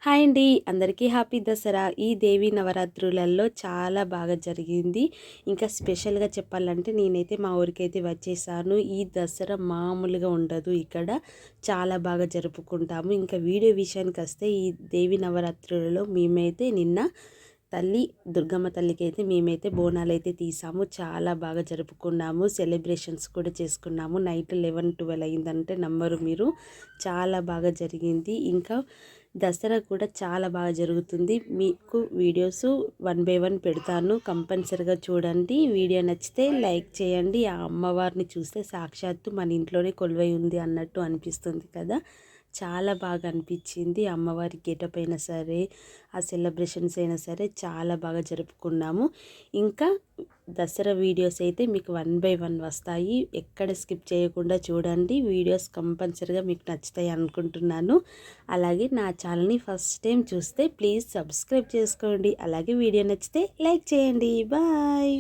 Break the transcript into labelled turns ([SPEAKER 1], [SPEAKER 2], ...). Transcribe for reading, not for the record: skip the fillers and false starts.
[SPEAKER 1] Hi అండి, అందరికీ happy Dasara. ఈ దేవి నవరాత్రులలో చాలా బాగా జరిగింది. ఇంకా స్పెషల్గా చెప్పాలంటే నేనైతే మా ఊరికైతే వచ్చేసాను. ఈ దసరా మామూలుగా ఉండదు, ఇక్కడ చాలా బాగా జరుపుకుంటాము. ఇంకా వీడియో విషయానికి వస్తే ఈ దేవి నవరాత్రులలో మేమైతే నిన్న దుర్గమ్మ తల్లికి అయితే మేమైతే బోనాలు అయితే తీసాము. చాలా బాగా జరుపుకున్నాము, సెలబ్రేషన్స్ కూడా చేసుకున్నాము. నైట్ 11-12 అయిందంటే నమ్మరు మీరు, చాలా బాగా జరిగింది. ఇంకా దసరా కూడా చాలా బాగా జరుగుతుంది. మీకు వీడియోస్ 1 బై 1 పెడతాను, కంపల్సరిగా చూడండి. వీడియో నచ్చితే లైక్ చేయండి. ఆ అమ్మవారిని చూస్తే సాక్షాత్తు మన ఇంట్లోనే కొలువై ఉంది అన్నట్టు అనిపిస్తుంది కదా. చాలా బాగా అనిపించింది. అమ్మవారి గెటప్ అయినా సరే, ఆ సెలబ్రేషన్స్ అయినా సరే చాలా బాగా జరుపుకున్నాము. ఇంకా దసరా వీడియోస్ అయితే మీకు 1 బై 1 వస్తాయి, ఎక్కడ స్కిప్ చేయకుండా చూడండి. వీడియోస్ కంపల్సరీగా మీకు నచ్చుతాయి అనుకుంటున్నాను. అలాగే నా ఛానల్ని ఫస్ట్ టైం చూస్తే ప్లీజ్ సబ్స్క్రైబ్ చేసుకోండి. అలాగే వీడియో నచ్చితే లైక్ చేయండి. బాయ్.